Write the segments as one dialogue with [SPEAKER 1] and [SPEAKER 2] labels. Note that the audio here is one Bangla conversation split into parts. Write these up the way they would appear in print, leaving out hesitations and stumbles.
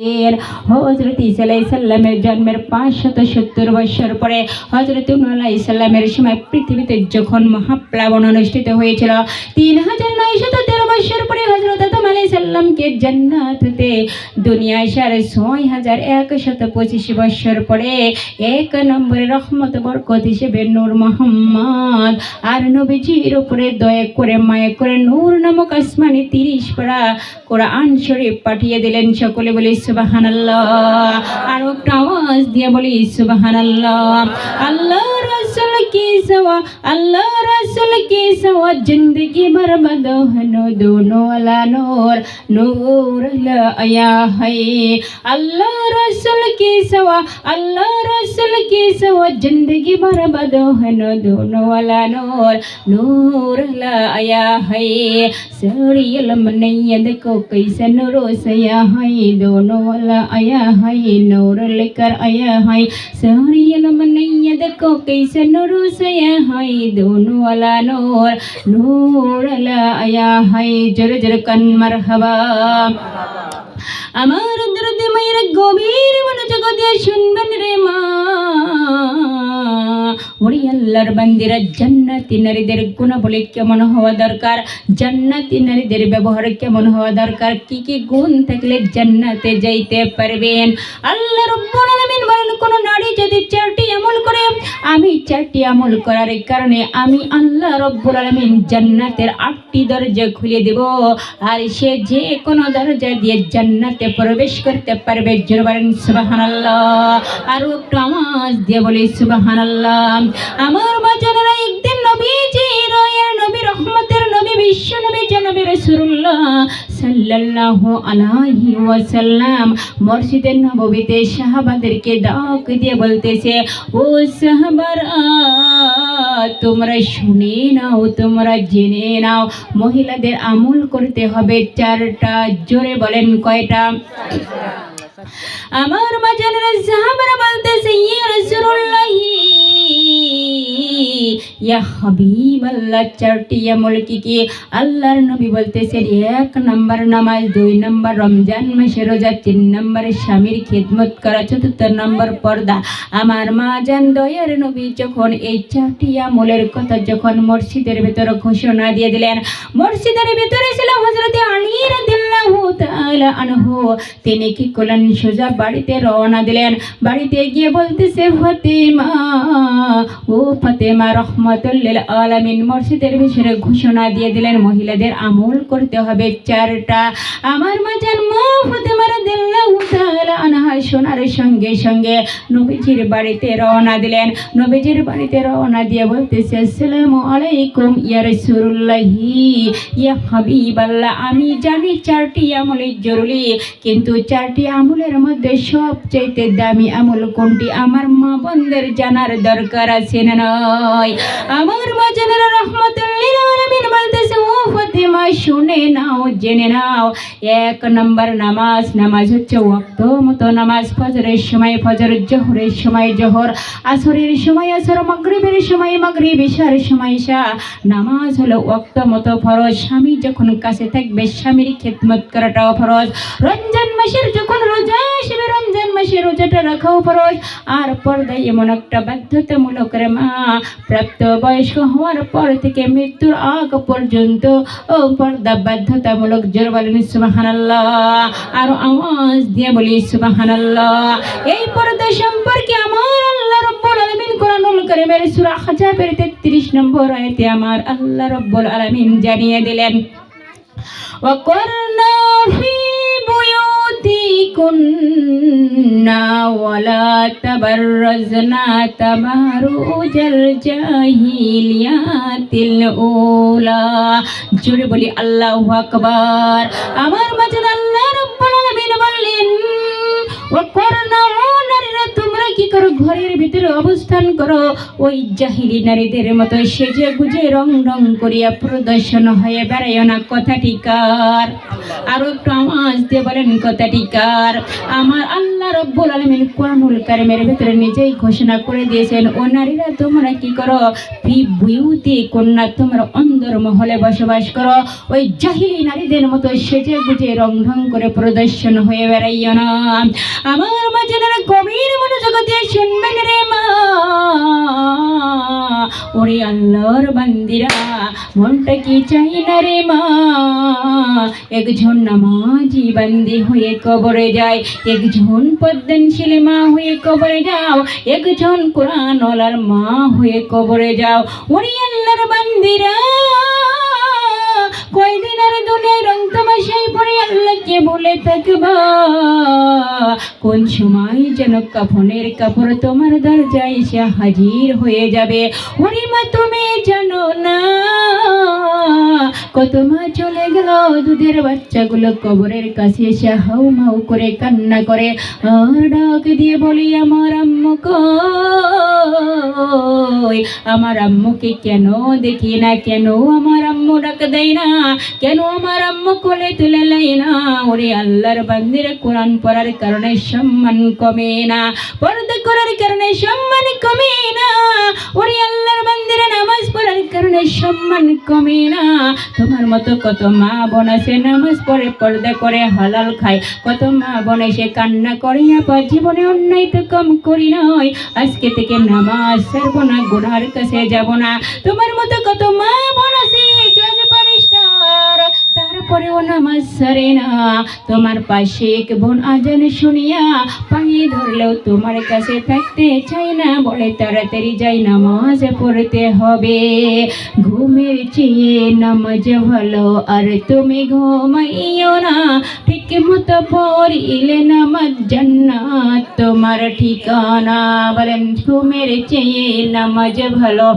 [SPEAKER 1] হযরত ঈসা আলাইহিস সালামের জন্মের 570 বছর পরে হযরত নূহ আলাইহিস সালামের সময় পৃথিবীতে যখন মহাপ্লাবন অনুষ্ঠিত হয়েছিল 3913 বছর পরে হযরত আদম আলাইহিস সালামকে জান্নাত হতে দুনিয়ায় আসার 6125 বছর পরে এক নম্বরে রহমত বরকত হিসেবে নূর মুহাম্মদ আর নবীজির উপরে দয়া করে মায়া করে নূর নামক আসমানে 30 পারা কোরআন শরীফ পাঠিয়ে দিলেন। সকলে বলি সুবহানাল্লাহ, আর একটা আওয়াজ দিয়ে বলি সুবহানাল্লাহ। আল্লাহ রাসূল কি সওয়া, আল্লাহ রাসূল কি সওয়া जिंदगी बर्बाद হনো দোনো আলা নূর নূর লা আয়া है। अल्लाह रसूल की सवा, अल्लाह रसूल की सवा जिंदगी बर्बाद हनो दोनों वाला नूर नूर ला आया है। सरियल मनैयद को कैसे नूर सया है, दोनों वाला आया है नूर लेकर आया है। सरियल मनैयद को कैसे नूर सया है, दोनों वाला नूर नूर ला आया है। जर जर कन मरहबा। আমার দরদে মায়ের গভীর মনোযোগ দিয়ে শুনবেন রে মা। ওরে আল্লাহর বান্দিরা, জান্নাতি নারীদের গুণাবলী কেমন হওয়া দরকার, জান্নাতি নারীদের ব্যবহার কেমন হওয়া দরকার, কি কি গুণ থাকলে জান্নাতে যাইতে পারবেন। আল্লাহ রাব্বুল আলামিন বলেন, কোন নারী যদি 4টি আমল করে, আমি 4টি আমল করার কারণে আমি আল্লাহ রাব্বুল আলামিন জান্নাতের 8টি দরজা খুলে দেব, আর সে যে কোনো দরজা দিয়ে জান্নাতে প্রবেশ করতে পারবে। জোরে বলেন সুবহানাল্লাহ, আর একটু আওয়াজ দিয়ে বলি সুবহানাল্লাহ। আমার বাজানেরা, একদিন নবীজি রয়ের নবী, রহমতের নবী, বিশ্ব নবী জনাবে রাসূলুল্লাহ সাল্লাল্লাহু আলাইহি ওয়াসাল্লাম মসজিদে নববীতে সাহাবাদেরকে ডাক দিয়ে বলতেছে, ও সাহাবারা তোমরা শুনে নাও, তোমরা জেনে নাও, মহিলাদের আমল করতে হবে 4টা। জোরে বলেন কয়টা? আমার বাজানেরা, সাহাবারা বলতেছে, ইয়া রাসূলুল্লাহ, ইয়া হাবিবাল্লাহ, 4টি আমল কি কি? আল্লাহর নবী বলতেছেন, 1 নম্বর নামাজ, 2 নম্বর রমজান মাসে রোজা, 3 নম্বর স্বামীর খিদমত করা, 4 নম্বর পর্দা। আমার মা জান দয়ার নবী যখন এই 4টি আমলের কথা যখন মসজিদের ভিতরে ঘোষণা দিয়ে দিলেন, মসজিদের ভিতরে ছিল হযরত আলী রাদিয়াল্লাহু তাআলা আনহু, তিনি কি করলেন, সোজা বাড়িতে রওনা দিলেন। বাড়িতে গিয়ে বলতেছে, ফাতেমা, ও ফাতেমা রহমাতুল লিল আলামিন, মসজিদের ভিতরে ঘোষণা দিয়ে দিলেন মহিলাদের আমল করতে হবে 4টা। আমার মা জান মা ফাতেমা রাদিয়াল্লাহু তাআলা আনহা শোনার সঙ্গে সঙ্গে নবীজির বাড়িতে রওনা দিলেন। নবীজির বাড়িতে রওনা দিয়ে বলতেছে, আসসালামু আলাইকুম ইয়া রাসূলুল্লাহ, ইয়া হাবিবাল্লাহ, আমি জানি 4টি আমল জরুরি, কিন্তু 4টি আমলের মধ্যে সবচেয়ে দামি আমল কোনটি? আমার মা বোনদের জানার দরকার আছে না নয়? আমার মা জানেরা রহমাতুল লিল আলামিন বলতেছে, ও ফাতেমা শুনে নাও, জেনে নাও, 1 নম্বর নামাজ, নামাজ হচ্ছে ওয়াক্ত মতো নামাজ। ফজরের সময় ফজর, জোহরের সময় জোহর, আসরের সময় আসর, মাগরিবের সময় মাগরিব, ইশার সময় ইশা। নামাজ হলো ওয়াক্ত মতো ফরজ। স্বামী যখন কাছে থাকবে স্বামীর খিদমত করাটাও ফরজ। রমজান মাসের যখন রোজা আসবে, রমজান মাসে রোজাটা রাখাও ফরজ। আর পর্দা এমন একটা বাধ্যতামূলক রে মা, প্রাপ্ত বয়স্ক হওয়ার পর থেকে মৃত্যুর আগ পর্যন্ত পর্দা বাধ্যতামূলক। জোরে বলেন সুবহানাল্লাহ, আর আওয়াজ দিয়ে বলি সুবহানাল্লাহ। এই পর্দা সম্পর্কে আমার আল্লাহ রাব্বুল আলামিন কোরআনুল কারীমের সূরা হাজাবের 33 নম্বর আয়াতে আমার আল্লাহ রাব্বুল আলামিন জানিয়ে দিলেন, ওয়াকুরনা ফি বুয়ুতিকুন্না ওয়ালা তাবাররাজনা তাবারুজাল জাহিলিয়াতিল উলা। জোরে বলি আল্লাহু আকবার। আমার মাঝে আল্লাহ রাব্বুল আলামিন বললেন, ওয়াকুরনা, নারীরা তোমরা কি করো, ঘরের ভিতরে অবস্থান করো, ওই জাহিলি নারীদের মতো সেজে গুজে রং রং করিয়া প্রদর্শন হয়ে বেড়াইও না। কথা ঠিকার? আরো একটু আওয়াজ দিয়ে বলেন কথা ঠিকার? আমার আল্লাহ রব্বুল আলামিন কোরআনুল কারীমের ভিতরে নিজেই ঘোষণা করে দিয়েছেন, ও নারীরা তোমরা কি করো, ফি বুয়ুতি কন্যা, তোমরা অন্দর মহলে বসবাস করো, ওই জাহিলি নারীদের মতো সেজে গুজে রং ঢং করে প্রদর্শন হয়ে বেড়াইও না। আমার মাঝেরা গভীর মনোযোগ দিয়ে শুনবেন রে মা, ওরে আল্লাহর বান্দিরা, মনটা কি চাই না রে মা? একজন নামাজি বান্দি হয়ে কবরে যায়, একজন পদ্মশীল মা হয়ে কবরে যাও, একজন কোরআনওয়ালার মা হয়ে কবরে যাও। ওরে আল্লাহর বান্দিরা, কয়দিন আর দুনিয়ায় রং তামাশাই পরে আল্লাহকে বলে থাকবা? কোন সময় যেন কাফনের কাপড় তোমার দরজায় এসে হাজির হয়ে যাবে। ওরে মা, তুমি জানো না কত মা চলে গেল, দুধের বাচ্চাগুলো কবরের কাছে এসে হাউ মাউ করে কান্না করে আর ডাক দিয়ে বলি, আমার আম্মু কই, আমার আম্মুকে কেন দেখি না, কেন আমার আম্মু ডাক দেয় না, কেন আমার আম্মু কোলে তুলে নেয় না? ওরে আল্লাহর বান্দিরা, কোরআন পড়ার কারণে সম্মান কমে না, পর্দা করার কারণে সম্মান কমে না। ওরে আল্লাহর বান্দিরা, নামাজ পড়ার কারণে সম্মান কমে না। তোমার মতো কত মা বোন আছে নামাজ পড়ে পর্দা করে হালাল খায়, কত মা বোন এসে কান্না করে, আপা জীবনে অন্যায় তো কম করি নয়, আজকে থেকে নামাজ ছাড়বো না, গুনার কাছে যাব না। তোমার মতো কত মা বোন আছে তারপরেও নামাজ ছাড়ে না। তোমার পাশে এক বোন আজান শুনিয়া পায়ে ধরলেও তোমার কাছে থাকতে চাই না, বলে তাড়াতাড়ি যাই নামাজ পড়তে হবে। ঘুমের চেয়ে নামাজ ভালো, আর তুমি ঘুমাইও না, ঠিক মতো পড়িলে নামাজ জান্নাত তোমার ঠিকানা। বলেন, ঘুমের চেয়ে নামাজ ভালো,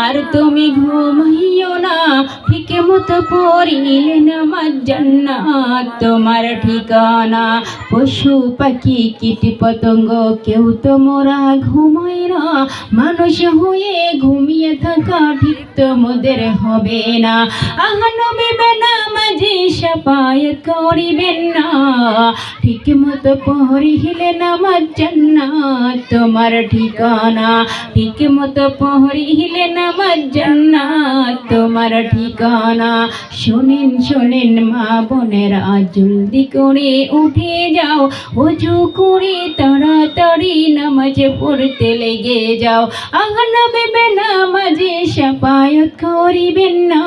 [SPEAKER 1] আর তুমি ঘুমাইও না, ঠিক মতো পড়িলে নামাজ জান্নাত তোমার ঠিকানা। পশু পাখি কীট পতঙ্গ কেউ তো মোরা ঘুমায় না, মানুষ হয়ে ঘুমিয়ে থাকা ঠিক তোমাদের হবে না। নবী নামাজি সাফায়াত করিবেন না, ঠিক মতো পড়িলে নামাজ জান্নাত তোমার ঠিকানা, ঠিক মতো পড়িলে নামাজ জান্নাত তোমার ঠিকানা। শোনেন শোনেন মা বোনেরা, জলদি করে উঠে যাও, ওযু করে তাড়াতাড়ি নামাজ পড়তে লেগে যাও। নবী নামাজি সাফায়াত করিবেন না,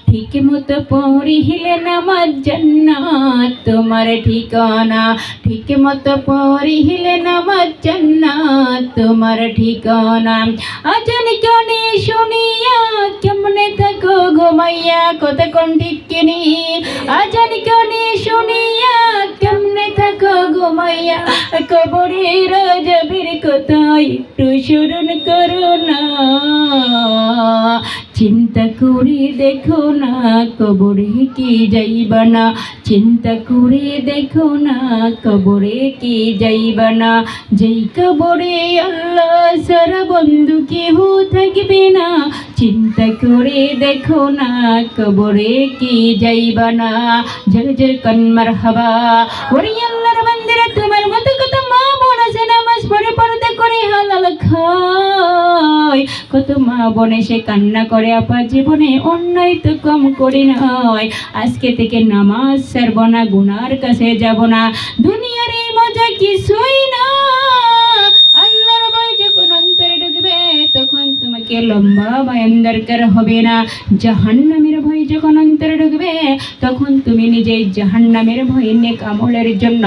[SPEAKER 1] ঠিক মতো পড়িলে নামাজ জান্নাত তোমার ঠিকানা, ঠিক মতো পড়িলে নামাজ জান্নাত তোমার ঠিকানা। আজান কানে শুনিয়া কেমনে থাকো ঘুমাইয়া, কথা কোন ঠিক কিনি? আজান কানে শুনিয়া কেমনে থাকো ঘুমাইয়া, কবরের যাবের কথা একটু স্মরণ করো না। চিন্তা করে দেখো না, কবরে কি যাইবা না, চিন্তা করে দেখো না, কবরে কি যাইবা না। যেই কবরে আল্লাহ সারা বন্ধু কেহ থাকবে না, চিন্তা করে দেখো না, কবরে কি যাইবা না। জোরে জোরে কান মারহাবা। ওরে আল্লাহর বান্দারা, তোমার মতো কত মা বোন আছে নামাজ পড়ে পর্দা করে হালাল খায়, কত মা বোন এসে কান্না করে, আপা জীবনে অন্যায় তো কম করি নয়, আজকে থেকে নামাজ ছাড়ব না, গুনার কাছে যাব না। দুনিয়ার এই মজা কিছুই না, আল্লাহর ভয় যখন অন্তরে ঢুকবে তখন তোমাকে লম্বা বয়ান দরকার হবে না। জাহান্নামের ভয় যখন অন্তরে ঢুকবে তখন তুমি নিজেই জাহান্নামের ভয় নেক আমলের জন্য